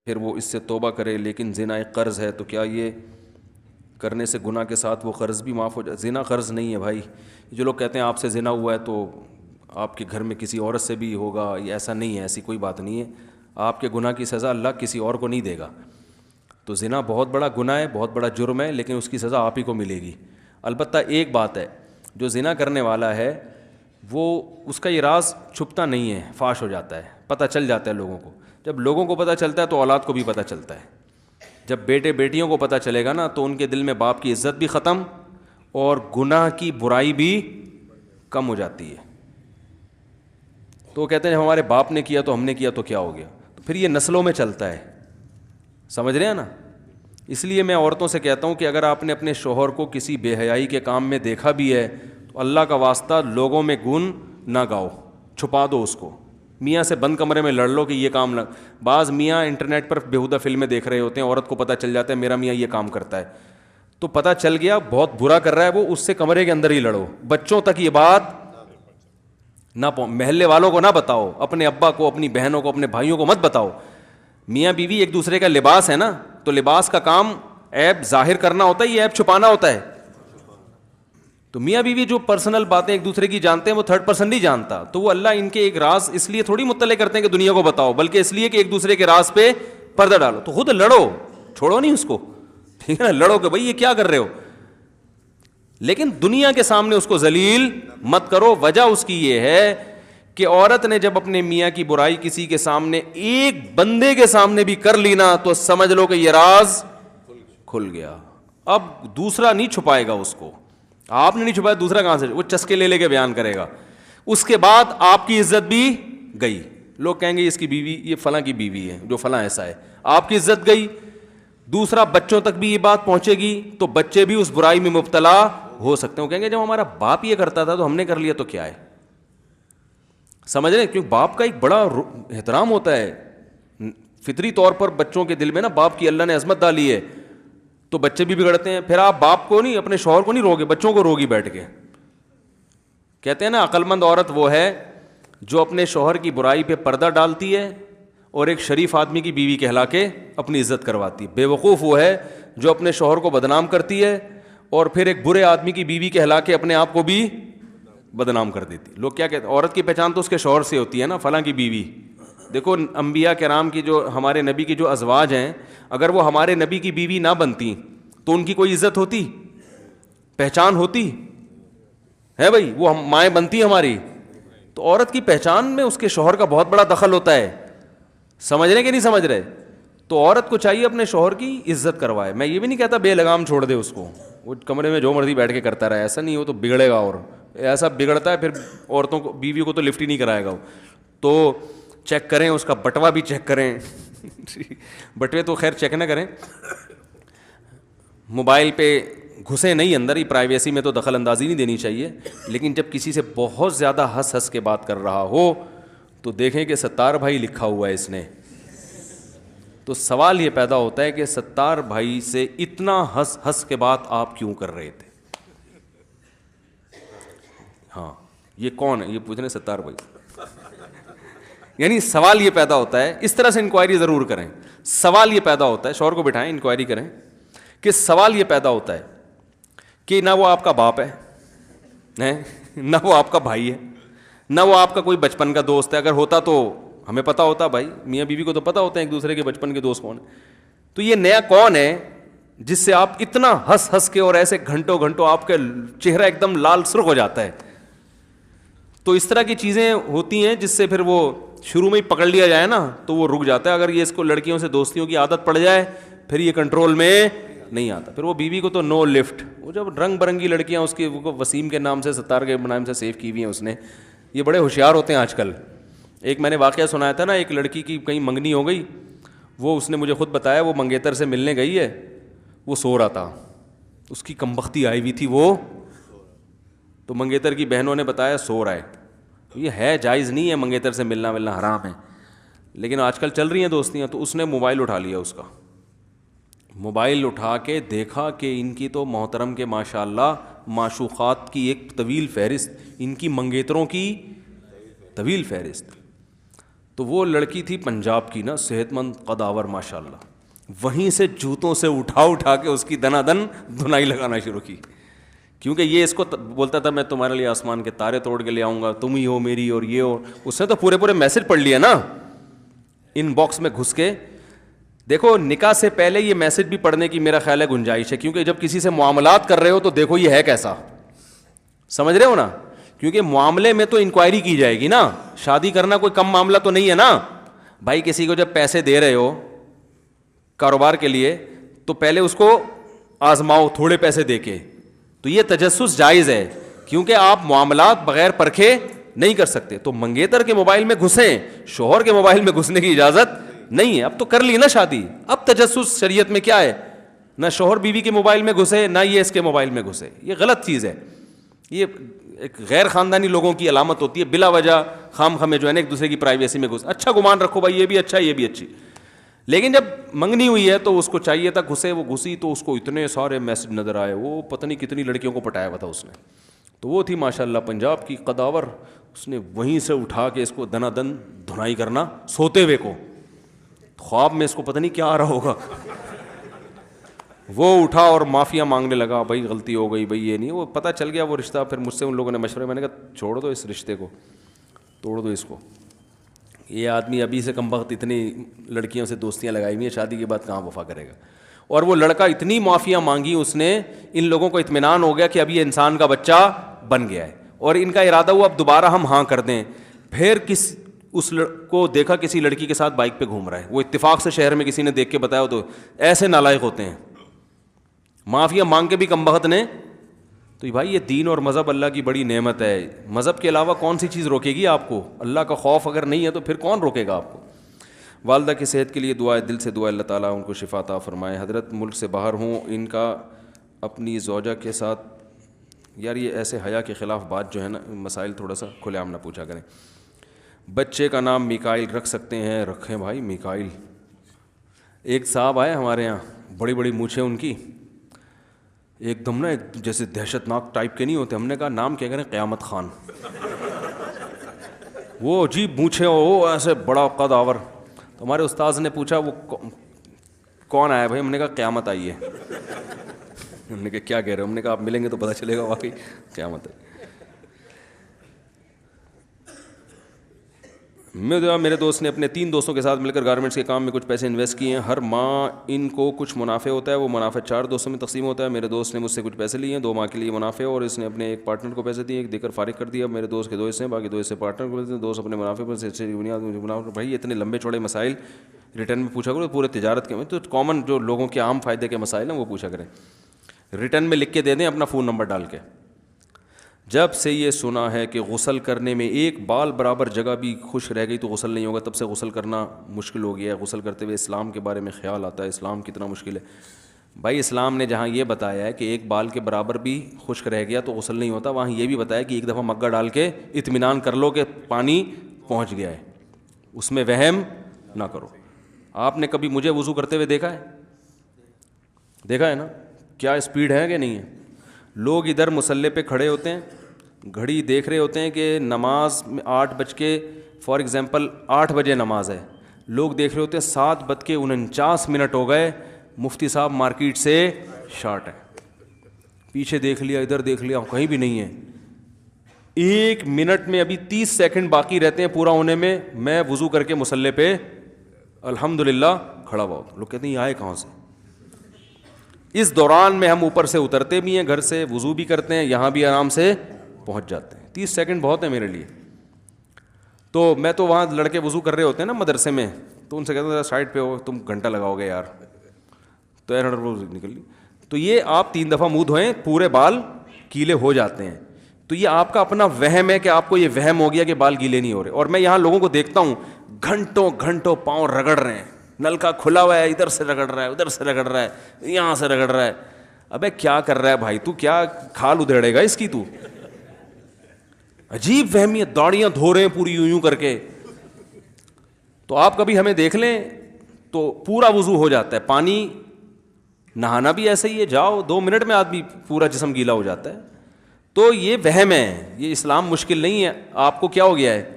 پھر وہ اس سے توبہ کرے، لیکن زنا ایک قرض ہے، تو کیا یہ کرنے سے گناہ کے ساتھ وہ قرض بھی معاف ہو جائے؟ زنا قرض نہیں ہے بھائی. جو لوگ کہتے ہیں آپ سے زنا ہوا ہے تو آپ کے گھر میں کسی عورت سے بھی ہوگا، یہ ایسا نہیں ہے، ایسی کوئی بات نہیں ہے. آپ کے گناہ کی سزا اللہ کسی اور کو نہیں دے گا. تو زنا بہت بڑا گناہ ہے، بہت بڑا جرم ہے، لیکن اس کی سزا آپ ہی کو ملے گی. البتہ ایک بات ہے، جو زنا کرنے والا ہے وہ اس کا یہ راز چھپتا نہیں ہے، فاش ہو جاتا ہے، پتہ چل جاتا ہے لوگوں کو. جب لوگوں کو پتہ چلتا ہے تو اولاد کو بھی پتہ چلتا ہے. جب بیٹے بیٹیوں کو پتہ چلے گا نا تو ان کے دل میں باپ کی عزت بھی ختم اور گناہ کی برائی بھی کم ہو جاتی ہے. تو وہ کہتے ہیں ہمارے باپ نے کیا تو ہم نے کیا تو کیا ہو گیا. تو پھر یہ نسلوں میں چلتا ہے، سمجھ رہے ہیں نا. اس لیے میں عورتوں سے کہتا ہوں کہ اگر آپ نے اپنے شوہر کو کسی بے حیائی کے کام میں دیکھا بھی ہے تو اللہ کا واسطہ لوگوں میں گن نہ گاؤ، چھپا دو اس کو. میاں سے بند کمرے میں لڑ لو کہ یہ کام نہ. بعض میاں انٹرنیٹ پر بیہودہ فلمیں دیکھ رہے ہوتے ہیں، عورت کو پتہ چل جاتا ہے میرا میاں یہ کام کرتا ہے، تو پتہ چل گیا بہت برا کر رہا ہے وہ، اس سے کمرے کے اندر ہی لڑو. بچوں تک یہ بات نہ محلے والوں کو نہ بتاؤ، اپنے ابا کو، اپنی بہنوں کو، اپنے بھائیوں کو مت بتاؤ. میاں بیوی ایک دوسرے کا لباس ہے نا، تو لباس کا کام عیب ظاہر کرنا ہوتا ہے، یہ عیب چھپانا ہوتا ہے. تو میاں بیوی جو پرسنل باتیں ایک دوسرے کی جانتے ہیں وہ تھرڈ پرسن نہیں جانتا. تو وہ اللہ ان کے ایک راز اس لیے تھوڑی مطلع کرتے ہیں کہ دنیا کو بتاؤ، بلکہ اس لیے کہ ایک دوسرے کے راز پہ پردہ ڈالو. تو خود لڑو، چھوڑو نہیں اس کو، ٹھیک ہے نا، لڑو کہ بھائی یہ کیا کر رہے ہو، لیکن دنیا کے سامنے اس کو ذلیل مت کرو. وجہ اس کی یہ ہے کہ عورت نے جب اپنے میاں کی برائی کسی کے سامنے، ایک بندے کے سامنے بھی کر لی نا، تو سمجھ لو کہ یہ راز کھل گیا. اب دوسرا نہیں چھپائے گا اس کو، آپ نے نہیں چھپایا، دوسرا کہاں سے؟ وہ چسکے لے لے کے بیان کرے گا. اس کے بعد آپ کی عزت بھی گئی. لوگ کہیں گے اس کی بیوی، یہ فلاں کی بیوی ہے جو فلاں ایسا ہے، آپ کی عزت گئی. دوسرا بچوں تک بھی یہ بات پہنچے گی تو بچے بھی اس برائی میں مبتلا ہو سکتے ہیں. وہ کہیں گے جب ہمارا باپ یہ کرتا تھا تو ہم نے کر لیا تو کیا ہے. سمجھ رہے ہیں؟ کیونکہ باپ کا ایک بڑا احترام ہوتا ہے فطری طور پر. بچوں کے دل میں نا باپ کی اللہ نے عظمت ڈالی ہے، تو بچے بھی بگڑتے ہیں. پھر آپ باپ کو نہیں، اپنے شوہر کو نہیں روگے، بچوں کو روگی بیٹھ کے. کہتے ہیں نا عقل مند عورت وہ ہے جو اپنے شوہر کی برائی پہ پردہ ڈالتی ہے اور ایک شریف آدمی کی بیوی کہلا کے اپنی عزت کرواتی ہے. بے وقوف وہ ہے جو اپنے شوہر کو بدنام کرتی ہے اور پھر ایک برے آدمی کی بیوی کہلا کے اپنے آپ کو بھی بدنام کر دیتی. لوگ کیا کہتے ہیں، عورت کی پہچان تو اس کے شوہر سے ہوتی ہے نا، فلاں کی بیوی. دیکھو انبیاء کرام کی، جو ہمارے نبی کی جو ازواج ہیں، اگر وہ ہمارے نبی کی بیوی نہ بنتی تو ان کی کوئی عزت ہوتی، پہچان ہوتی ہے بھائی؟ وہ مائیں بنتی ہماری. تو عورت کی پہچان میں اس کے شوہر کا بہت بڑا دخل ہوتا ہے. سمجھ رہے کہ نہیں سمجھ رہے؟ تو عورت کو چاہیے اپنے شوہر کی عزت کروائے. میں یہ بھی نہیں کہتا بے لگام چھوڑ دے اس کو، وہ کمرے میں جو مرضی بیٹھ کے کرتا رہے، ایسا نہیں ہو تو بگڑے گا. اور ایسا بگڑتا ہے پھر عورتوں کو، بیوی کو تو لفٹ ہی نہیں کرائے گا. تو چیک کریں اس کا بٹوا بھی چیک کریں. بٹوے تو خیر چیک نہ کریں، موبائل پہ گھسے نہیں اندر ہی، پرائیویسی میں تو دخل اندازی نہیں دینی چاہیے. لیکن جب کسی سے بہت زیادہ ہنس ہنس کے بات کر رہا ہو تو دیکھیں کہ ستار بھائی لکھا ہوا ہے اس نے. تو سوال یہ پیدا ہوتا ہے کہ ستار بھائی سے اتنا ہنس ہنس کے بات آپ کیوں کر رہے تھے؟ ہاں یہ کون ہے، یہ پوچھ رہے ستار بھائی. یعنی سوال یہ پیدا ہوتا ہے، اس طرح سے انکوائری ضرور کریں. سوال یہ پیدا ہوتا ہے، شوہر کو بٹھائیں انکوائری کریں کہ سوال یہ پیدا ہوتا ہے کہ نہ وہ آپ کا باپ ہے، نہ وہ آپ کا بھائی ہے، نہ وہ آپ کا کوئی بچپن کا دوست ہے. اگر ہوتا تو ہمیں پتہ ہوتا، بھائی میاں بیوی کو تو پتہ ہوتا ہے ایک دوسرے کے بچپن کے دوست کون ہیں. تو یہ نیا کون ہے جس سے آپ اتنا ہنس ہنس کے اور ایسے گھنٹوں گھنٹوں آپ کا چہرہ ایک دم لال سرخ ہو جاتا ہے؟ تو اس طرح کی چیزیں ہوتی ہیں جس سے پھر وہ شروع میں ہی پکڑ لیا جائے نا تو وہ رک جاتا ہے. اگر یہ اس کو لڑکیوں سے دوستیوں کی عادت پڑ جائے پھر یہ کنٹرول میں نہیں آتا. پھر وہ بیوی کو تو نو لفٹ. وہ جب رنگ برنگی لڑکیاں اس کی، وہ وسیم کے نام سے، ستار کے نام سے سیو کی ہوئی ہیں اس نے. یہ بڑے ہوشیار ہوتے ہیں آج کل. ایک میں نے واقعہ سنایا تھا نا، ایک لڑکی کی کہیں منگنی ہو گئی، وہ اس نے مجھے خود بتایا، وہ منگیتر سے ملنے گئی ہے، وہ سو رہا تھا، اس کی کمبختی آئی ہوئی تھی وہ، تو منگیتر کی بہنوں نے بتایا سو رہا ہے. یہ ہے جائز نہیں ہے، منگیتر سے ملنا حرام ہے، لیکن آج کل چل رہی ہیں دوستیاں. تو اس نے موبائل اٹھا لیا، اس کا موبائل اٹھا کے دیکھا کہ ان کی تو محترم کے ماشاء اللہ معشوقات کی ایک طویل فہرست، ان کی منگیتروں کی طویل فہرست. تو وہ لڑکی تھی پنجاب کی نا، صحت مند قداور ماشاء اللہ، وہیں سے جوتوں سے اٹھا کے اس کی دنا دن دھنائی لگانا شروع کی، کیونکہ یہ اس کو بولتا تھا میں تمہارے لیے آسمان کے تارے توڑ کے لے آؤں گا، تم ہی ہو میری اور یہ ہو. اس نے تو پورے میسج پڑھ لیا نا ان باکس میں گھس کے. دیکھو نکاح سے پہلے یہ میسج بھی پڑھنے کی میرا خیال ہے گنجائش ہے، کیونکہ جب کسی سے معاملات کر رہے ہو تو دیکھو یہ ہے کیسا، سمجھ رہے ہو نا، کیونکہ معاملے میں تو انکوائری کی جائے گی نا. شادی کرنا کوئی کم معاملہ تو نہیں ہے نا بھائی. کسی کو جب پیسے دے رہے ہو کاروبار کے لیے تو پہلے اس کو آزماؤ تھوڑے پیسے دے کے. تو یہ تجسس جائز ہے، کیونکہ آپ معاملات بغیر پرکھے نہیں کر سکتے. تو منگیتر کے موبائل میں گھسیں، شوہر کے موبائل میں گھسنے کی اجازت نہیں ہے. اب تو کر لی نا شادی، اب تجسس شریعت میں کیا ہے؟ نہ شوہر بیوی کے موبائل میں گھسے، نہ یہ اس کے موبائل میں گھسے. یہ غلط چیز ہے. یہ ایک غیر خاندانی لوگوں کی علامت ہوتی ہے، بلا وجہ خام خامے جو ہے نا ایک دوسرے کی پرائیویسی میں گھس. اچھا گمان رکھو بھائی یہ بھی اچھا یہ بھی اچھی، لیکن جب منگنی ہوئی ہے تو اس کو چاہیے تھا گھسے، وہ گھسی تو اس کو اتنے سارے میسج نظر آئے، وہ پتہ نہیں کتنی لڑکیوں کو پٹایا ہوا تھا اس نے. تو وہ تھی ماشاء اللہ پنجاب کی قداور، اس نے وہیں سے اٹھا کے اس کو دنا دن دھنائی کرنا سوتے ہوئے کو. خواب میں اس کو پتہ نہیں کیا آ رہا ہوگا، وہ اٹھا اور معافیا مانگنے لگا، بھائی غلطی ہو گئی بھائی یہ نہیں. وہ پتہ چل گیا وہ رشتہ، پھر مجھ سے ان لوگوں نے مشورے، میں نے کہا چھوڑ دو اس رشتے کو، توڑ دو اس کو. یہ آدمی ابھی سے کم وقت اتنی لڑکیوں سے دوستیاں لگائی ہوئی ہیں، شادی کے بعد کہاں وفا کرے گا. اور وہ لڑکا اتنی معافیاں مانگی اس نے، ان لوگوں کو اطمینان ہو گیا کہ اب یہ انسان کا بچہ بن گیا ہے، اور ان کا ارادہ ہوا اب دوبارہ ہم ہاں کر دیں. پھر اس کو دیکھا کسی لڑکی کے ساتھ بائک پہ گھوم رہا ہے، وہ اتفاق سے شہر میں کسی نے دیکھ کے بتایا. تو ایسے نالائق ہوتے ہیں، معافیا مانگ کے بھی کم بخت نے. تو بھائی یہ دین اور مذہب اللہ کی بڑی نعمت ہے. مذہب کے علاوہ کون سی چیز روکے گی آپ کو؟ اللہ کا خوف اگر نہیں ہے تو پھر کون روکے گا آپ کو؟ والدہ کی صحت کے لیے دعا ہے، دل سے دعا اللہ تعالیٰ ان کو شفا عطا فرمائے. حضرت ملک سے باہر ہوں، ان کا اپنی زوجہ کے ساتھ، یار یہ ایسے حیا کے خلاف بات جو ہے نا، مسائل تھوڑا سا کھلے عام نہ پوچھا کریں. بچے کا نام میکائل رکھ سکتے ہیں؟ رکھیں بھائی میکائل. ایک صاحب آئے ہمارے یہاں، بڑی بڑی مونچھیں ان کی، ایک دم نا ایک جیسے دہشت ناک ٹائپ کے نہیں ہوتے. ہم نے کہا نام کیا کریں؟ قیامت خان. وہ عجیب مونچھیں، وہ ایسے بڑا قداور. تو ہمارے استاذ نے پوچھا وہ کون آیا بھائی؟ ہم نے کہا قیامت آئی ہے. ہم نے کہا کیا کہہ رہے ہو؟ ہم نے کہا آپ ملیں گے تو پتہ چلے گا واقعی قیامت ہے. میرے دوست نے اپنے 3 دوستوں کے ساتھ مل کر گارمنٹس کے کام میں کچھ پیسے انویسٹ کیے ہیں. ہر ماہ ان کو کچھ منافع ہوتا ہے، وہ منافع 4 دوستوں میں تقسیم ہوتا ہے. میرے دوست نے مجھ سے کچھ پیسے لیے ہیں 2 ماہ کے لیے منافع، اور اس نے اپنے ایک پارٹنر کو پیسے دیے، ایک دے کر فارغ کر دیا. میرے دوست کے 2 حصے ہیں، باقی 2 حصے پارٹنر کو دیتے ہیں. دوست اپنے منافع پر سے بنیاد منافع. بھائی اتنے لمبے چوڑے مسائل ریٹرن میں پوچھا کرو، پورے تجارت کے میں تو کامن جو لوگوں کے عام فائدے کے مسائل ہیں وہ پوچھا کریں. ریٹرن میں لکھ کے دے دیں اپنا فون نمبر ڈال کے. جب سے یہ سنا ہے کہ غسل کرنے میں ایک بال برابر جگہ بھی خشک رہ گئی تو غسل نہیں ہوگا، تب سے غسل کرنا مشکل ہو گیا ہے. غسل کرتے ہوئے اسلام کے بارے میں خیال آتا ہے، اسلام کتنا مشکل ہے. بھائی اسلام نے جہاں یہ بتایا ہے کہ ایک بال کے برابر بھی خشک رہ گیا تو غسل نہیں ہوتا، وہاں یہ بھی بتایا کہ ایک دفعہ مگا ڈال کے اطمینان کر لو کہ پانی پہنچ گیا ہے، اس میں وہم نہ کرو. آپ نے کبھی مجھے وضو کرتے ہوئے دیکھا ہے نا؟ کیا اسپیڈ ہے کہ نہیں ہے؟ لوگ ادھر مصلی پہ کھڑے ہوتے ہیں، گھڑی دیکھ رہے ہوتے ہیں کہ نماز میں 8 بج کے فار ایگزامپل 8 بجے نماز ہے، لوگ دیکھ رہے ہوتے ہیں 7:49 ہو گئے، مفتی صاحب مارکیٹ سے شارٹ ہے. پیچھے دیکھ لیا، ادھر دیکھ لیا، کہیں بھی نہیں ہے. 1 منٹ میں ابھی 30 سیکنڈ باقی رہتے ہیں پورا ہونے میں. میں وضو کر کے مصلی پہ الحمدللہ کھڑا ہوا ہوتا. لوگ کہتے ہیں یہ آئے کہاں سے؟ اس دوران میں ہم اوپر سے اترتے بھی ہیں، گھر سے وضو بھی کرتے ہیں، یہاں بھی آرام سے پہنچ جاتے ہیں. 30 سیکنڈ بہت ہے میرے لیے. تو میں تو وہاں لڑکے وضو کر رہے ہوتے ہیں نا مدرسے میں، تو ان سے کہتا ہوں سائڈ پہ ہو، تم گھنٹہ لگاؤ گے یار، تو نکل لی. تو یہ آپ 3 دفعہ منہ دھوئیں، پورے بال گیلے ہو جاتے ہیں. تو یہ آپ کا اپنا وہم ہے کہ آپ کو یہ وہم ہو گیا کہ بال گیلے نہیں ہو رہے. اور میں یہاں لوگوں کو دیکھتا ہوں گھنٹوں پاؤں رگڑ رہے ہیں، نل کا کھلا ہوا ہے، ادھر سے رگڑ رہا ہے، ادھر سے رگڑ رہا ہے، یہاں سے رگڑ رہا ہے. ابے کیا کر رہا ہے بھائی تو؟ کیا کھال ادھیڑے گا اس کی تو؟ عجیب وہمیت، داڑیاں دھو رہے ہیں پوری یوں کر کے. تو آپ کبھی ہمیں دیکھ لیں تو پورا وضو ہو جاتا ہے. پانی نہانا بھی ایسا ہی ہے، جاؤ 2 منٹ میں آدمی پورا جسم گیلا ہو جاتا ہے. تو یہ وہم ہے، یہ اسلام مشکل نہیں ہے. آپ کو کیا ہو گیا ہے؟